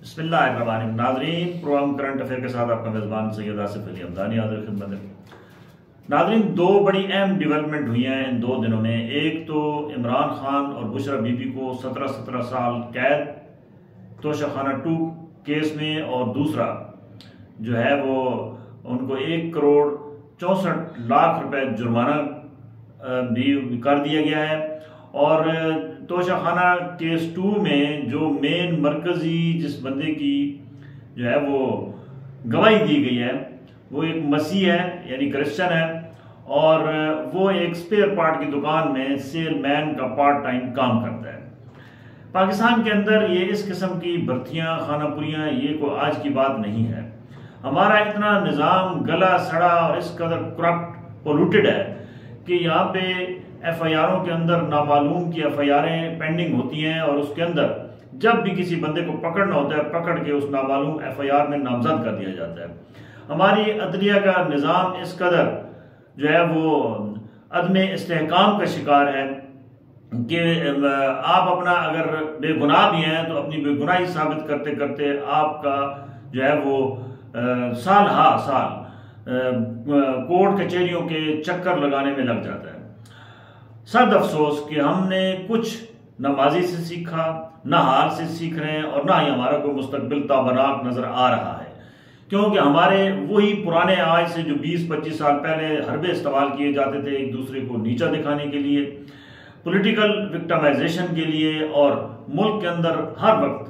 बिस्मिल्लाहिर्रहमानिर्रहीम। नाज़रीन, programme current affair के साथ आपका मेज़बान सैयद आसिफ अली अब्दानी हाज़िर खिदमत है। नाज़रीन, दो बड़ी अहम डेवलपमेंट हुई हैं इन 2 दिनों में। एक तो इमरान खान और बुशरा बीबी को 17 साल कैद तोशाखाना 2 केस में, और दूसरा जो है वो उनको 1 करोड़ 64 लाख रुपए जुर्माना भी कर दिया गया है। और तोशाखाना केस 2 में जो मेन मरकजी जिस बंदे की जो है वो गवाही दी गई है वो एक मसीह है, यानी क्रिश्चियन है, और वो एक स्पेयर पार्ट की दुकान में सेलमैन का पार्ट टाइम काम करता है। पाकिस्तान के अंदर ये इस किस्म की भर्तियां, खानापुरियां, ये कोई आज की बात नहीं है। हमारा इतना निज़ाम गला सड़ा और इस कदर करप्ट पोल्यूटेड है कि यहाँ पे FIRों के अंदर नामालूम की FIRें पेंडिंग होती हैं, और उसके अंदर जब भी किसी बंदे को पकड़ना होता है, पकड़ के उस नामालूम FIR में नामजद कर दिया जाता है। हमारी अदलिया का निज़ाम इस कदर जो है वो अदम इस्तेहकाम का शिकार है कि आप अपना अगर बेगुनाह भी हैं तो अपनी बेगुनाही साबित करते करते आपका जो है वो साल कोर्ट कचहरियों के चक्कर लगाने में लग जाता है। सद अफसोस कि हमने कुछ न माजी से सीखा, न हाल से सीख रहे हैं, और ना ही हमारा कोई मुस्तकबिल ताबनाक नजर आ रहा है, क्योंकि हमारे वही पुराने आज से जो 20-25 साल पहले हरबे इस्तेमाल किए जाते थे एक दूसरे को नीचा दिखाने के लिए, पॉलिटिकल विक्टिमाइजेशन के लिए, और मुल्क के अंदर हर वक्त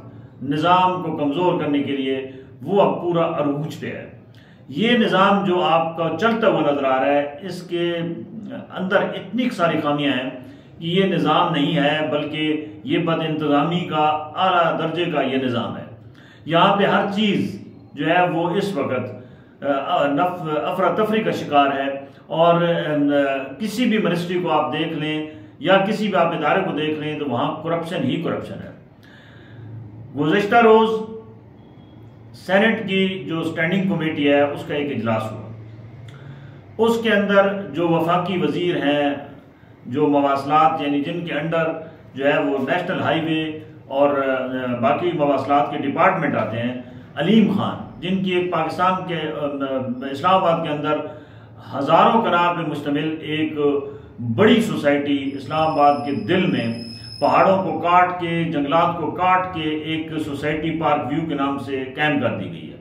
निज़ाम को कमज़ोर करने के लिए, वो अब पूरा अरूज पे है। ये निज़ाम जो आपका चलता हुआ नजर आ रहा है, इसके अंदर इतनी सारी खामियां हैं कि ये निज़ाम नहीं है, बल्कि ये बदइंतज़ामी का आला दर्जे का ये निज़ाम है। यहाँ पे हर चीज़ जो है वो इस वक्त अफरा तफरी का शिकार है, और किसी भी मिनिस्ट्री को आप देख लें या किसी भी आप इदारे को देख लें तो वहाँ करप्शन ही करप्शन है। गुज़श्ता रोज़ सेनेट की जो स्टैंडिंग कमेटी है उसका एक इजलास हुआ। उसके अंदर जो वफाकी वजीर हैं, जो मवासलात यानी जिनके अंडर जो है वो नेशनल हाईवे और बाकी मवासलात के डिपार्टमेंट आते हैं, अलीम खान, जिनकी एक पाकिस्तान के इस्लामाबाद के अंदर हज़ारों कनाल पे मुश्तमिल एक बड़ी सोसाइटी इस्लामाबाद के दिल में पहाड़ों को काट के, जंगलात को काट के एक सोसाइटी पार्क व्यू के नाम से कायम कर दी गई है,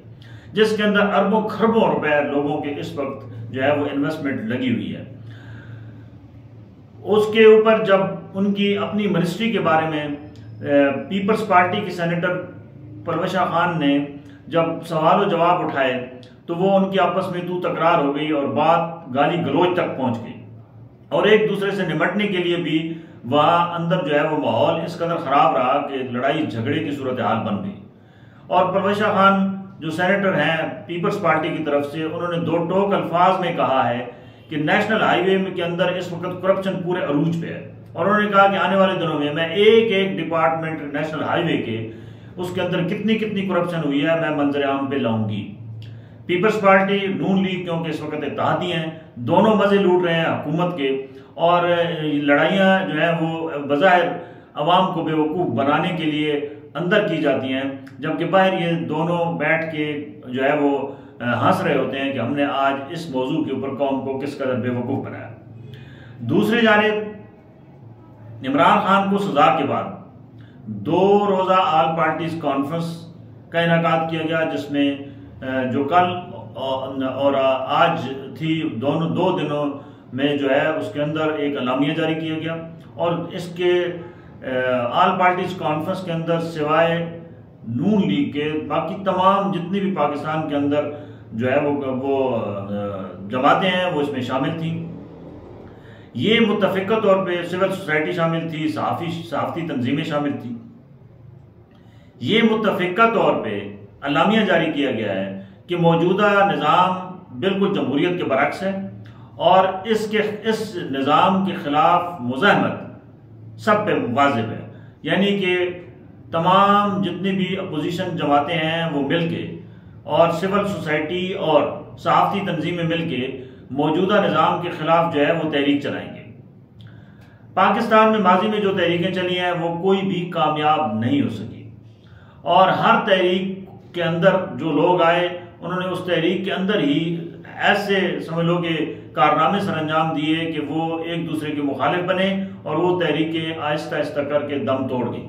जिसके अंदर अरबों खरबों रुपए लोगों के इस वक्त जो है वो इन्वेस्टमेंट लगी हुई है। उसके ऊपर जब उनकी अपनी मिनिस्ट्री के बारे में पीपल्स पार्टी के सेनेटर परवेशा खान ने जब सवाल और जवाब उठाए तो वो उनकी आपस में तू तकरार हो गई और बात गाली गलौज तक पहुंच गई, और एक दूसरे से निपटने के लिए भी वहाँ अंदर जो है वो माहौल इस कदर ख़राब रहा कि लड़ाई झगड़े की सूरत हाल बन गई। और परवेशा खान जो सेनेटर हैं पीपल्स पार्टी की तरफ से, उन्होंने 2 टोक अल्फाज में कहा है कि नेशनल हाईवे के अंदर इस वक्त करप्शन पूरे अरूज पे है, और उन्होंने कहा कि आने वाले दिनों में मैं एक डिपार्टमेंट नेशनल हाईवे के उसके अंदर कितनी करप्शन हुई है मैं मंजर आम पे लाऊंगी। पीपल्स पार्टी, नून लीग, क्योंकि इस वक्त इत्तेहादी हैं, दोनों मजे लूट रहे हैं हुकूमत के, और लड़ाइयाँ जो है वो बज़ाहिर अवाम को बेवकूफ़ बनाने के लिए अंदर की जाती हैं, जबकि बाहर ये दोनों बैठ के जो है वो हंस रहे होते हैं कि हमने आज इस मौजू के ऊपर कौम को किस कदर बेवकूफ़ बनाया। दूसरी जानिब इमरान खान को सजा के बाद 2 रोज़ा ऑल पार्टीज कॉन्फ्रेंस का इनेकाद किया गया, जिसमें जो कल और आज थी, दोनों 2 दिनों में जो है उसके अंदर एक अलामिया जारी किया गया, और इसके ऑल पार्टीज कॉन्फ्रेंस के अंदर सिवाय नून लीग के बाकी तमाम जितनी भी पाकिस्तान के अंदर जो है वो जमातें हैं वो इसमें शामिल थी। ये मुत्तफ़िक़ा तौर पे सिविल सोसाइटी शामिल थी, सहाफ़ती तंजीमें शामिल थी। ये मुत्तफ़िक़ा तौर पे अलामिया जारी किया गया है कि मौजूदा निज़ाम बिल्कुल जमहूरियत के बरक्स है, और इस निज़ाम के खिलाफ मुज़ाहमत सब पे वाजिब है, यानी कि तमाम जितनी भी अपोजिशन जमातें हैं वो मिलके, और सिविल सोसाइटी और सहाफ़ती तंजीमें मिलके मौजूदा निज़ाम के खिलाफ जो है वो तहरीक चलाएंगे। पाकिस्तान में माजी में जो तहरीकें चली हैं वो कोई भी कामयाब नहीं हो सकी, और हर तहरीक के अंदर जो लोग आए उन्होंने उस तहरीक के अंदर ही ऐसे समझ लो कि कारनामे सर अंजाम दिए कि वो एक दूसरे के मुखालिफ बने और वो तहरीकें आहिस्ता आहिस्ता करके दम तोड़ गई।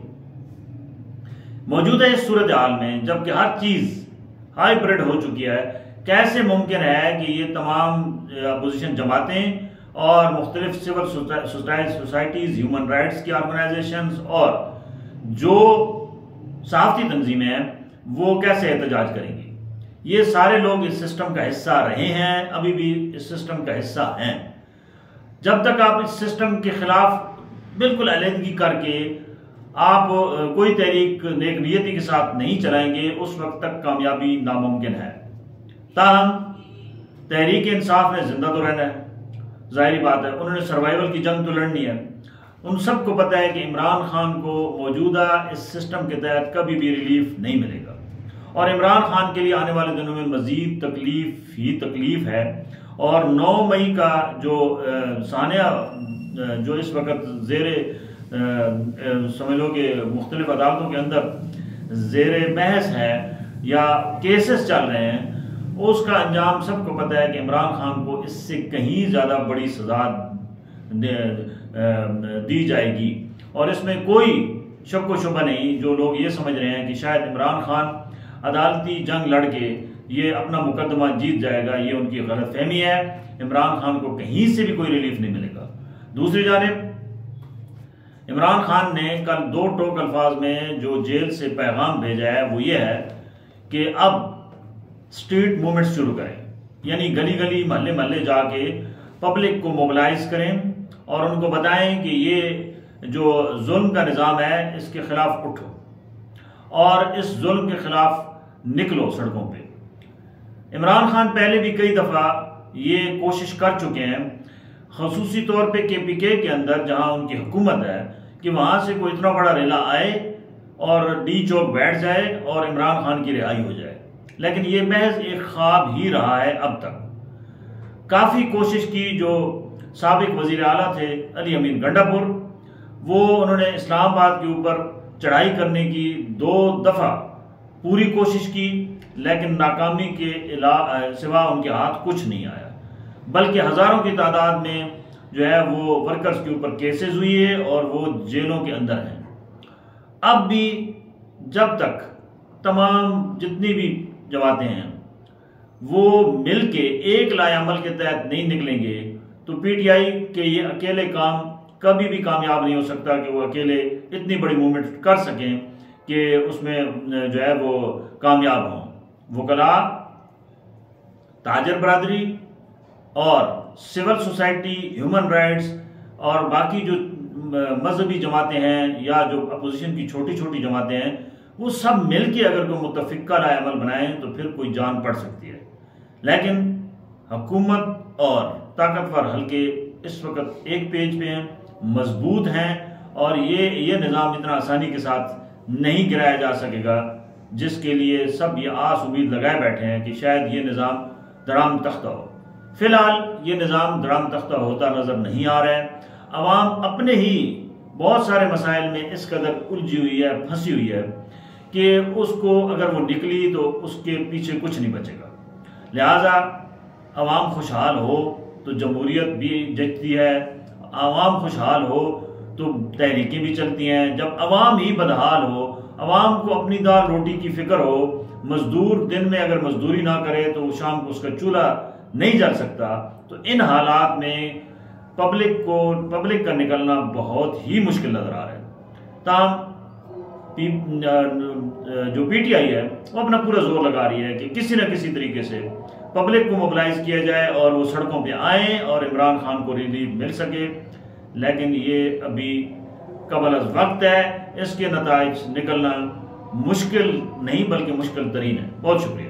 मौजूदा इस सूरत हाल में जबकि हर चीज हाइब्रिड हो चुकी है, कैसे मुमकिन है कि ये तमाम अपोजिशन जमातें और मुख्तलिफ सिविल सोसाइटीज, ह्यूमन राइट्स की ऑर्गेनाइजेशंस और जो सहाफ़ती तंजीमें हैं वो कैसे एहतजाज करेंगी? ये सारे लोग इस सिस्टम का हिस्सा रहे हैं, अभी भी इस सिस्टम का हिस्सा हैं। जब तक आप इस सिस्टम के खिलाफ बिल्कुल अलहदगी करके आप कोई तहरीक नेक नियति के साथ नहीं चलाएंगे, उस वक्त तक कामयाबी नामुमकिन है। ताहम तहरीक इंसाफ ने जिंदा तो रहना है, जाहिर बात है, उन्होंने सर्वाइवल की जंग तो लड़नी है। उन सबको पता है कि इमरान खान को मौजूदा इस सिस्टम के तहत कभी भी रिलीफ नहीं मिलेगा और इमरान खान के लिए आने वाले दिनों में मजीद तकलीफ ही तकलीफ है। और 9 मई का जो सानिया जो इस वक्त जेरे समझ लो कि मुख्तलिफ अदालतों के अंदर जेरे बहस है या केसेस चल रहे हैं, उसका अंजाम सबको पता है कि इमरान खान को इससे कहीं ज़्यादा बड़ी सजा दी जाएगी। और इसमें कोई शक व शुबा नहीं, जो लोग ये समझ रहे हैं कि शायद इमरान खान अदालती जंग लड़ के ये अपना मुकदमा जीत जाएगा, ये उनकी गलत फहमी है। इमरान खान को कहीं से भी कोई रिलीफ नहीं मिलेगा। दूसरी जानिब इमरान खान ने कल 2 टोक अल्फाज में जो जेल से पैगाम भेजा है वो ये है कि अब स्ट्रीट मूवमेंट्स शुरू करें, यानी गली गली महल्ले महल्ले जाके पब्लिक को मोबिलाइज करें और उनको बताएं कि ये जो जुल्म का निज़ाम है इसके खिलाफ उठो और इस जुल्म के खिलाफ निकलो सड़कों पे। इमरान खान पहले भी कई दफ़ा ये कोशिश कर चुके हैं, खसूसी तौर पे KPK के अंदर जहां उनकी हुकूमत है, कि वहां से कोई इतना बड़ा रेला आए और डी चौक बैठ जाए और इमरान खान की रिहाई हो जाए। लेकिन ये महज एक ख्वाब ही रहा है अब तक। काफ़ी कोशिश की जो साबिक वजीर आला थे अली अमीन गंडापुर, वो उन्होंने इस्लामाबाद के ऊपर चढ़ाई करने की 2 दफ़ा पूरी कोशिश की, लेकिन नाकामी के सिवा उनके हाथ कुछ नहीं आया, बल्कि हज़ारों की तादाद में जो है वो वर्कर्स के ऊपर केसेस हुई है और वो जेलों के अंदर हैं। अब भी जब तक तमाम जितनी भी जमातें हैं वो मिल के एक लाएअमल के तहत नहीं निकलेंगे तो PTI के ये अकेले काम कभी भी कामयाब नहीं हो सकता कि वो अकेले इतनी बड़ी मूवमेंट कर सकें कि उसमें जो है वो कामयाब हों। वकला, ताजर बरादरी और सिविल सोसाइटी, ह्यूमन राइट्स और बाकी जो मजहबी जमातें हैं या जो अपोजिशन की छोटी छोटी जमातें हैं, वो सब मिलके अगर कोई मुतफिका लाएअमल बनाएं तो फिर कोई जान पड़ सकती है। लेकिन हुकूमत और ताकतवर हल्के इस वक्त एक पेज पे हैं, मजबूत हैं और ये निज़ाम इतना आसानी के साथ नहीं गिराया जा सकेगा, जिसके लिए सब ये आस उम्मीद लगाए बैठे हैं कि शायद ये निज़ाम धड़ाम तख्ता हो। फिलहाल ये निज़ाम धड़ाम तख्ता होता नजर नहीं आ रहा है। अवाम अपने ही बहुत सारे मसाइल में इस कदर उलझी हुई है, फंसी हुई है कि उसको अगर वो निकली तो उसके पीछे कुछ नहीं बचेगा। लिहाजा अवाम खुशहाल हो तो जमहूरियत भी जचती है, अवाम खुशहाल हो तो तहरीकें भी चलती हैं। जब अवाम ही बदहाल हो, अवाम को अपनी दाल रोटी की फिक्र हो, मजदूर दिन में अगर मजदूरी ना करे तो शाम को उसका चूल्हा नहीं जल सकता, तो इन हालात में पब्लिक का निकलना बहुत ही मुश्किल नजर आ रहा है। ताहम जो PTI है वो अपना पूरा जोर लगा रही है कि किसी न किसी तरीके से पब्लिक को मोबिलाइज किया जाए और वो सड़कों पे आए और इमरान खान को रिलीफ मिल सके। लेकिन ये अभी कबल अज़ वक्त है, इसके नताइज निकलना मुश्किल नहीं बल्कि मुश्किल तरीन है। बहुत शुक्रिया।